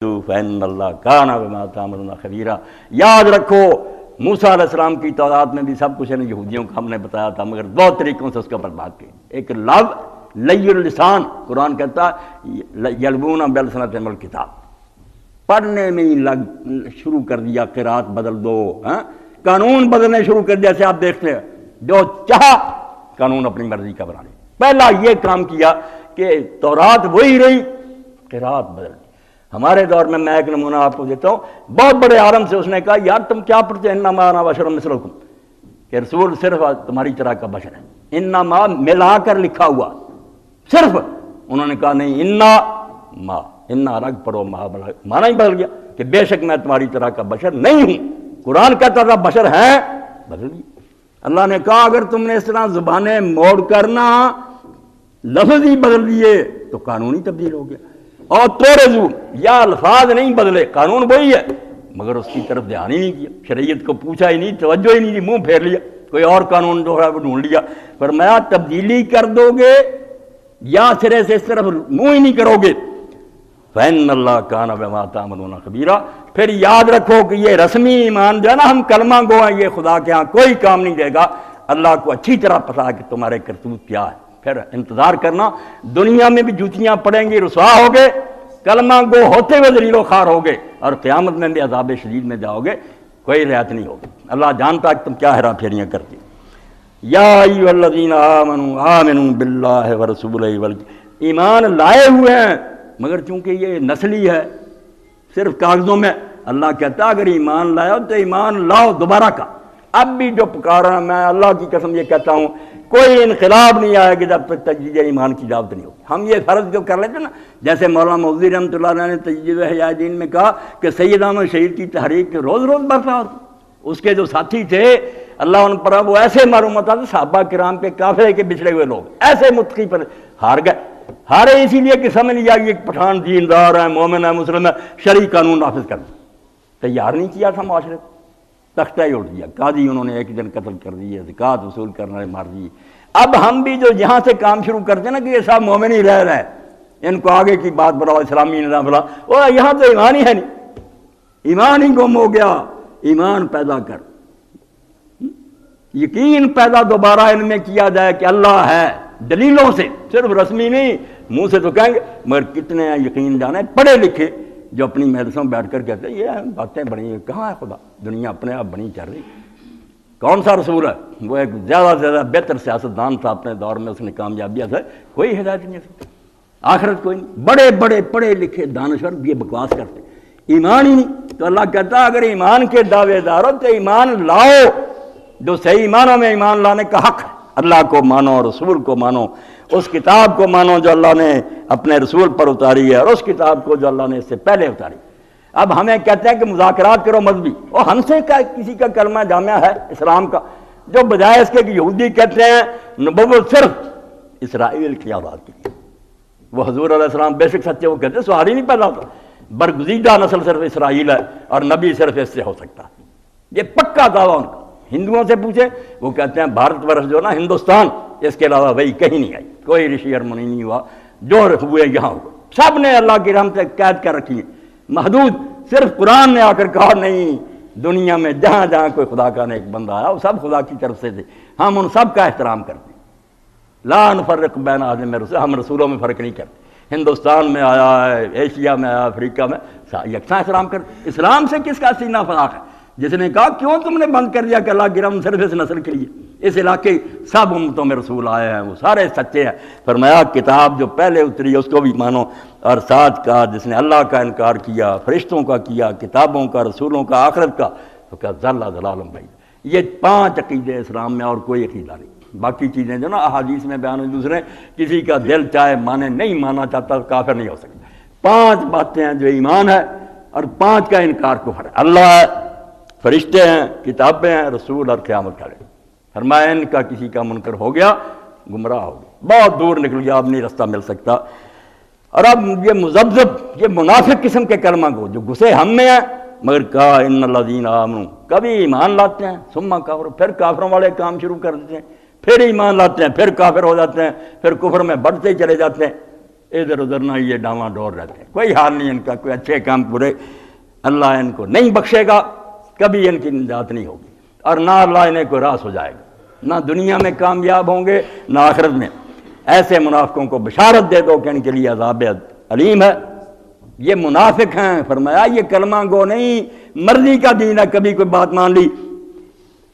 فإن اللہ کان بما تعملون خبیرا۔ یاد رکھو موسیٰ علیہ السلام کی تورات میں بھی سب کچھ یہودیوں کو ہم نے بتایا تھا، مگر دو طریقوں سے اس کا برباد کیا۔ ایک لئی اللسان، قرآن کہتا ہے یلوون بلسنتہم الکتاب، پڑھنے میں ہی شروع کر دیا، قرات بدل دو، قانون بدلنے شروع کر دیا۔ جیسے آپ دیکھتے ہیں جو چاہا قانون اپنی مرضی کا بنا لیا۔ پہلا یہ کام کیا کہ تورات وہی رہی، قرات بدل دی۔ ہمارے دور میں ایک نمونہ آپ کو دیتا ہوں، بہت بڑے عالم سے اس نے کہا یار تم کیا پڑھتے ہیں، انما انا بشر مثلکم، کہ رسول صرف تمہاری طرح کا بشر ہے، انما ملا کر لکھا ہوا صرف۔ انہوں نے کہا نہیں، انا رگ پڑھو، مانا ہی بدل گیا کہ بے شک میں تمہاری طرح کا بشر نہیں ہوں۔ قرآن کہتا تھا بشر ہے، بدل گیا۔ اللہ نے کہا اگر تم نے اس طرح زبانیں موڑ کرنا، لفظ ہی بدل دیے تو قانون ہی تبدیل ہو گیا۔ اور تورزو، یا الفاظ نہیں بدلے، قانون وہی ہے، مگر اس کی طرف دھیان ہی نہیں کیا، شریعت کو پوچھا ہی نہیں، توجہ ہی نہیں دی، منہ پھیر لیا، کوئی اور قانون جو ہے وہ ڈھونڈ لیا۔ فرمایا تبدیلی کر دو گے یا سرے سے اس طرف منہ ہی نہیں کرو گے، فإن اللہ کان بما تعملون خبیرا۔ پھر یاد رکھو کہ یہ رسمی ایمان جو ہے نا، ہم کلمہ گو ہیں، یہ خدا کے ہاں کوئی کام نہیں دے گا۔ اللہ کو اچھی طرح پتا ہے کہ تمہارے کرتوت کیا ہے۔ پھر انتظار کرنا، دنیا میں بھی جوتیاں پڑیں گی، رسوا ہوگے، کلمہ گو ہوتے ہوئے ذلیل و خوار ہوگے، اور قیامت میں بھی عذاب شدید میں جاؤ گے، کوئی رعایت نہیں ہوگی۔ اللہ جانتا ہے کہ تم کیا ہیرا پھیریاں کرتے۔ یا ایھا الذین آمنوا آمنوا باللہ ورسولہ، ایمان لائے ہوئے ہیں مگر چونکہ یہ نسلی ہے، صرف کاغذوں میں، اللہ کہتا اگر ایمان لائے ہو تو ایمان لاؤ دوبارہ کا۔ اب بھی جو پکارا، میں اللہ کی قسم یہ کہتا ہوں، کوئی انقلاب نہیں آئے گا جب تک تجدید ایمان کی دعوت نہیں ہوگی۔ ہم یہ فرض جو کر لیتے ہیں نا، جیسے مولانا مودودی رحمۃ اللہ علیہ نے تجدید احیاء دین میں کہا کہ سید احمد شہید کی تحریک روز روز برپا ہوتی، اس کے جو ساتھی تھے اللہ ان پر، وہ ایسے معلوم ہوتا تھا صحابہ کرام کے کافرے کے بچھڑے ہوئے لوگ ایسے متقی پر ہار گئے۔ ہارے اسی لیے کہ سمجھ لیا کہ پٹھان دیندار ہے، مومن ہے، مسلم ہے، شرعی قانون نافذ کرنا تیار نہیں کیا تھا معاشرے کو، تختہ ہی اٹھ دیا، قاضی انہوں نے ایک دن قتل کر دیے، زکوٰۃ وصول کرنے مار دی۔ اب ہم بھی جو یہاں سے کام شروع کرتے ہیں نا کہ یہ سب مومن ہی رہ رہے ہیں، ان کو آگے کی بات بڑھاؤ، اسلامی نظام بڑھاؤ، وہ یہاں تو ایمان ہی ہے نہیں، ایمان ہی گم ہو گیا۔ ایمان پیدا کر، یقین پیدا دوبارہ ان میں کیا جائے کہ اللہ ہے، دلیلوں سے، صرف رسمی نہیں، منہ سے تو کہیں گے، مگر کتنے ہیں یقین جانے پڑھے لکھے جو اپنی مجلسوں میں بیٹھ کر کہتے ہیں یہ باتیں بنی ہیں، کہاں ہے خدا، دنیا اپنے آپ بنی چل رہی۔ کون سا رسول ہے؟ وہ ایک زیادہ سے زیادہ بہتر سیاستدان تھا اپنے دور میں، اس نے کامیابیاں سے کوئی ہدایت نہیں ہے، آخرت کوئی نہیں۔ بڑے بڑے پڑھے لکھے دانشور یہ بکواس کرتے، ایمان ہی نہیں۔ تو اللہ کہتا اگر ایمان کے دعوے دار ہو تو ایمان لاؤ، جو صحیح ایمانوں میں ایمان لانے کا حق ہے۔ اللہ کو مانو، رسول کو مانو، اس کتاب کو مانو جو اللہ نے اپنے رسول پر اتاری ہے، اور اس کتاب کو جو اللہ نے اس سے پہلے اتاری۔ اب ہمیں کہتے ہیں کہ مذاکرات کرو مذہبی، اور ہم سے کسی کا کلمہ جامعہ ہے اسلام کا، جو بجائے اس کے کہ یہودی کہتے ہیں نبوت صرف اسرائیل کی آباد کی، وہ حضور علیہ السلام بے شک سچے، وہ کہتے ہیں سوال ہی نہیں پیدا ہوتا، برگزیدہ نسل صرف اسرائیل ہے اور نبی صرف اس سے ہو سکتا ہے، یہ پکا دعویٰ ان کا۔ ہندوؤں سے پوچھیں، وہ کہتے ہیں بھارت ورش جو نا ہندوستان، اس کے علاوہ وہی کہیں نہیں آئی، کوئی رشی اور منی نہیں ہوا، جو ہوئے یہاں ہوئے، سب نے اللہ کی رحمت سے قید کر رکھی ہے، محدود۔ صرف قرآن نے آ کر کہا نہیں، دنیا میں جہاں جہاں کوئی خدا کا نیک بندہ آیا وہ سب خدا کی طرف سے تھے، ہم ان سب کا احترام کرتے ہیں۔ لا نفرق بین احد من رسل، ہم رسولوں میں فرق نہیں کرتے، ہندوستان میں آیا ہے، ایشیا میں آیا، افریقہ میں، یکساں احترام کرتے۔ اسلام سے کس کا سینہ فراخ ہے؟ جس نے کہا کیوں تم نے بند کر دیا کہ اللہ کی رحمت صرف اس نسل کے لیے، اس علاقے سب امتوں میں رسول آئے ہیں، وہ سارے سچے ہیں۔ فرمایا کتاب جو پہلے اتری ہے اس کو بھی مانو، اور ساتھ کہا جس نے اللہ کا انکار کیا، فرشتوں کا کیا، کتابوں کا، رسولوں کا، آخرت کا، تو کہا ضل ضلالًا بعیدا۔ یہ 5 عقیدے اسلام میں، اور کوئی عقیدہ نہیں۔ باقی چیزیں جو نا احادیث میں بیان ہوئی، دوسرے کسی کا دل چاہے مانے، نہیں ماننا چاہتا کافر نہیں ہو سکتا۔ 5 باتیں ہیں جو ایمان ہے، اور 5 کا انکار کفر ہے۔ اللہ ہے، فرشتے ہیں، کتابیں ہیں، رسول اور قیامت کا دن۔ فرمایا ان کا کسی کا منکر ہو گیا، گمراہ ہو گیا، بہت دور نکل گیا، اب نہیں رستہ مل سکتا۔ اور اب یہ مذبذب، یہ منافق قسم کے کلمہ گو جو گھسے ہم میں ہیں، مگر کہا ان الذین آمنوا، کبھی ایمان لاتے ہیں، ثم کفروا، پھر کافروں والے کام شروع کر دیتے ہیں، پھر ایمان لاتے ہیں، پھر کافر ہو جاتے ہیں، پھر کفر میں بڑھتے ہی چلے جاتے ہیں۔ ادھر ادھر نہ یہ ڈاواں ڈور رہتے ہیں، کوئی حال نہیں ان کا، کوئی اچھے کام پورے اللہ ان کو نہیں بخشے گا، کبھی ان کی نجات نہیں ہوگی، اور نہ اللہ انہیں کوئی راس ہو جائے گا، نہ دنیا میں کامیاب ہوں گے نہ آخرت میں۔ ایسے منافقوں کو بشارت دے دو کہ ان کے لیے عذاب علیم ہے۔ یہ منافق ہیں، فرمایا یہ کلمہ گو نہیں، مرضی کا دین ہے، کبھی کوئی بات مان لی،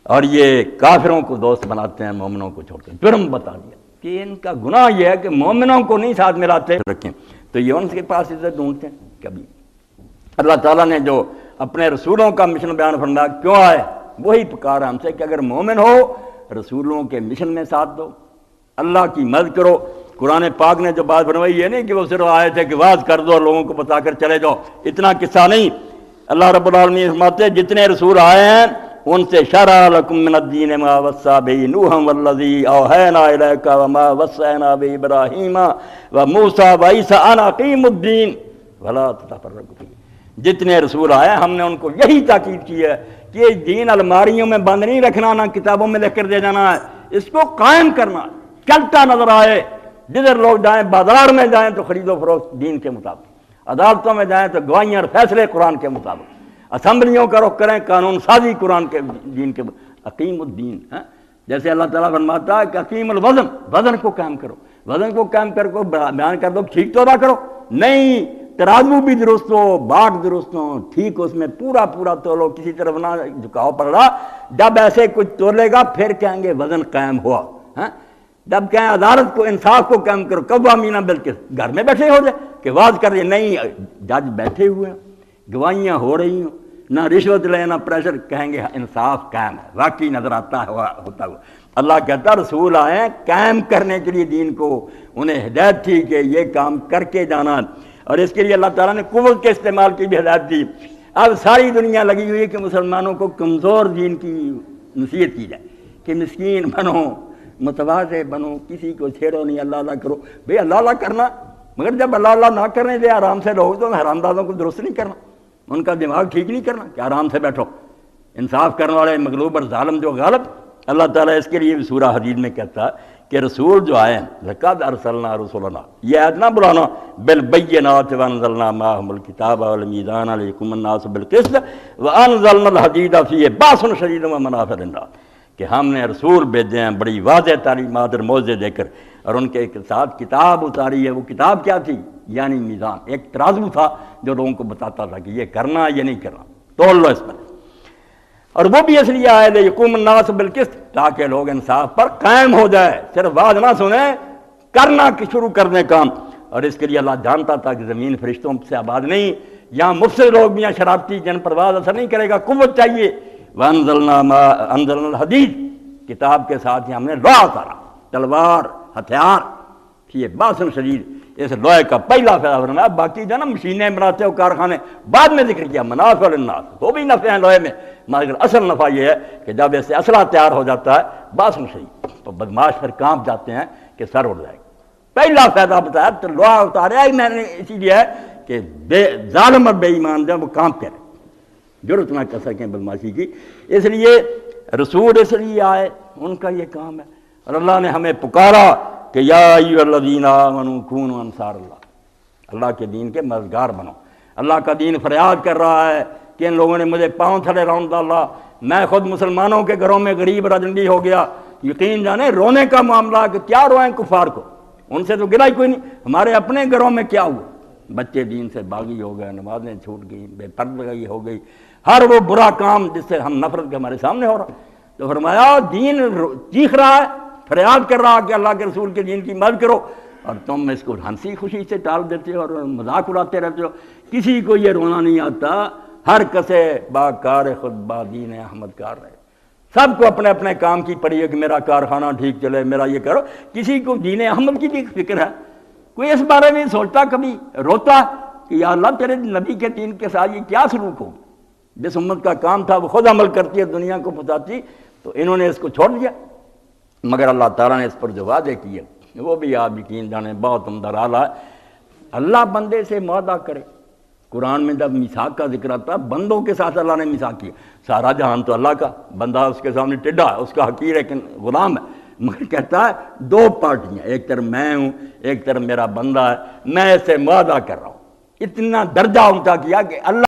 اور یہ کافروں کو دوست بناتے ہیں، مومنوں کو چھوڑتے ہیں۔ جرم بتا دیا کہ ان کا گناہ یہ ہے کہ مومنوں کو نہیں ساتھ ملاتے رکھیں، تو یہ ان کے پاس عزت ڈھونڈتے ہیں۔ کبھی اللہ تعالیٰ نے جو اپنے رسولوں کا مشن بیان فرمایا کیوں آئے، وہی پکارا ہم سے کہ اگر مومن ہو رسولوں کے مشن میں ساتھ دو، اللہ کی مدد کرو۔ قرآن پاک نے جو بات فرمائی یہ نہیں کہ وہ صرف آئے تھے کہ واز کر دو اور لوگوں کو بتا کر چلے جاؤ، اتنا قصہ نہیں۔ اللہ رب العالمین فرماتے ہیں جتنے رسول آئے ہیں ان سے شرع لکم من الدین ما وصى به نوحا والذی اوحینا الیک وما وصینا به ابراہیم وموسیٰ وعیسیٰ ان اقیموا الدین ولا تتفرقوا فیہ۔ جتنے رسول آئے ہم نے ان کو یہی تاکید کی ہے کہ یہ دین الماریوں میں بند نہیں رکھنا، نہ کتابوں میں لکھ کر دے جانا ہے، اس کو قائم کرنا، چلتا نظر آئے۔ جدھر لوگ جائیں، بازار میں جائیں تو خرید و فروخت دین کے مطابق، عدالتوں میں جائیں تو گواہیاں اور فیصلے قرآن کے مطابق، اسمبلیوں کا رخ کریں قانون سازی قرآن کے دین کے اقیم الدین۔ جیسے اللہ تعالیٰ فرماتا ہے کہ اقیم الوزن، وزن کو قائم کرو، وزن کو قائم کر کو بیان کر دو، ٹھیک تو نہ کرو، نہیں ترازو بھی درست ہو، باٹ درست ہو، ٹھیک اس میں پورا پورا تولو، کسی طرف نہ جھکاؤ پڑ رہا۔ جب ایسے کچھ تولے گا پھر کہیں گے وزن قائم ہوا۔ جب کہیں عدالت کو انصاف کو قائم کرو، قوامین بالقسط، گھر میں بیٹھے ہو جائے کہ واز کر رہے، نہیں جج بیٹھے ہوئے ہیں، گواہیاں ہو رہی ہیں، نہ رشوت لے نہ پریشر، کہیں گے انصاف قائم ہے، واقعی نظر آتا ہے ہوتا ہوا۔ اللہ کہتا رسول آئے ہیں قائم کرنے کے لیے دین کو، انہیں ہدایت تھی کہ یہ کام کر کے جانا، اور اس کے لیے اللہ تعالیٰ نے قوت کے استعمال کی بھی ہدایت دی۔ اب ساری دنیا لگی ہوئی ہے کہ مسلمانوں کو کمزور دین کی نصیحت کی جائے کہ مسکین بنو، متواضع بنو، کسی کو چھیڑو نہیں، اللہ اللہ کرو۔ بھئی اللہ اللہ کرنا، مگر جب اللہ اللہ نہ کرنے دے آرام سے رہو تو حرام دادوں کو درست نہیں کرنا، ان کا دماغ ٹھیک نہیں کرنا کہ آرام سے بیٹھو، انصاف کرنے والے مغلوب اور ظالم جو غالب۔ اللہ تعالیٰ اس کے لیے بھی سورہ حدید میں کہتا ہے کہ رسول جو آئے ہیں لقد ارسلنا رسولنا، یہ عہد نہ بلانا، بالبینات وانزلنا معهم الکتاب والمیزان لیقوم الناس بالقسط وانزلنا الحدید فیہ باس شدید ومنافع للناس، کہ ہم نے رسول بھیجے ہیں بڑی واضح تعلیمات اور موعظے دے کر، اور ان کے ساتھ کتاب اتاری ہے۔ وہ کتاب کیا تھی؟ یعنی میزان، ایک ترازو تھا جو لوگوں کو بتاتا تھا کہ یہ کرنا یہ نہیں کرنا، تول لو اس پر۔ اور وہ بھی اس لیے آئے لیقوم الناس بالقسط، تاکہ لوگ انصاف پر قائم ہو جائے، صرف واز نہ سنیں، کرنا شروع کر دیں کام۔ اور اس کے لیے اللہ جانتا تھا کہ زمین فرشتوں سے آباد نہیں، یہاں مفسد لوگ بھی ہیں شرارتی، جن پر واز اثر نہیں کرے گا، قوت چاہیے۔ وانزلنا الحدید، کتاب کے ساتھ ہی ہم نے لوہا اتارا، تلوار، ہتھیار، یہ باسن شدید، اس لوہے کا پہلا فائدہ فرمایا۔ باقی جو نا مشینیں بناتے ہو کارخانے، بعد میں ذکر کیا منافع للناس، وہ بھی نفع ہیں لوہے میں، مگر اصل نفع یہ ہے کہ جب اس سے اسلحہ تیار ہو جاتا ہے باسن شدید، تو بدماش پھر کانپ جاتے ہیں کہ سر اڑ جائے گا۔ پہلا فائدہ بتایا تو لوہا اتارا ہی میں نے اسی لیے ہے کہ ظالم اور بے ایمان جب وہ کانپ کرے، ضرورت نہ کر سکیں بدماشی کی۔ اس لیے رسول اس لیے آئے، ان کا یہ کام ہے۔ اور اللہ نے ہمیں پکارا کہ یا ایھا الذین آمنوا کونوا انصار اللہ، اللہ کے دین کے مددگار بنو۔ اللہ کا دین فریاد کر رہا ہے کہ ان لوگوں نے مجھے پاؤں تھلے رون ڈالا، میں خود مسلمانوں کے گھروں میں غریب اور اجنبی ہو گیا۔ یقین جانے رونے کا معاملہ کہ کیا روئیں کفار کو، ان سے تو گلا ہی کوئی نہیں، ہمارے اپنے گھروں میں کیا ہوا، بچے دین سے باغی ہو گئے، نمازیں چھوٹ گئی، بے پردگی ہو گئی، ہر وہ برا کام جس سے ہم نفرت کے ہمارے سامنے ہو رہا۔ تو فرمایا دین چیخ رہا ہے، فریاد کر رہا کہ اللہ کے رسول کے دین کی مدد کرو، اور تم اس کو ہنسی خوشی سے ٹال دیتے ہو اور مذاق اڑاتے رہتے ہو۔ کسی کو یہ رونا نہیں آتا، ہر کسے با کار خود با دین احمد کار رہے، سب کو اپنے اپنے کام کی پڑی ہے کہ میرا کارخانہ ٹھیک چلے، میرا یہ کرو۔ کسی کو دین احمد کی بھی فکر ہے، کوئی اس بارے میں سوچتا، کبھی روتا کہ یا اللہ تیرے نبی کے دین کے ساتھ یہ کیا سلوک ہو، جس امت کا کام تھا وہ خود عمل کرتی ہے، دنیا کو بتاتی، تو انہوں نے اس کو چھوڑ دیا۔ مگر اللہ تعالیٰ نے اس پر جو وعدے کیے وہ بھی آپ یقین جانے بہت عمدہ رالا ہے۔ اللہ بندے سے معاہدہ کرے، قرآن میں جب میثاق کا ذکر آتا ہے، بندوں کے ساتھ اللہ نے میثاق کیا، سارا جہان تو اللہ کا، بندہ اس کے سامنے ٹڈھا ہے، اس کا حقیر ایک غلام ہے، مگر کہتا ہے دو پارٹیاں، ایک طرف میں ہوں، ایک طرف میرا بندہ ہے، میں اسے وعدہ کر رہا ہوں۔ اتنا درجہ اونچا کیا کہ اللہ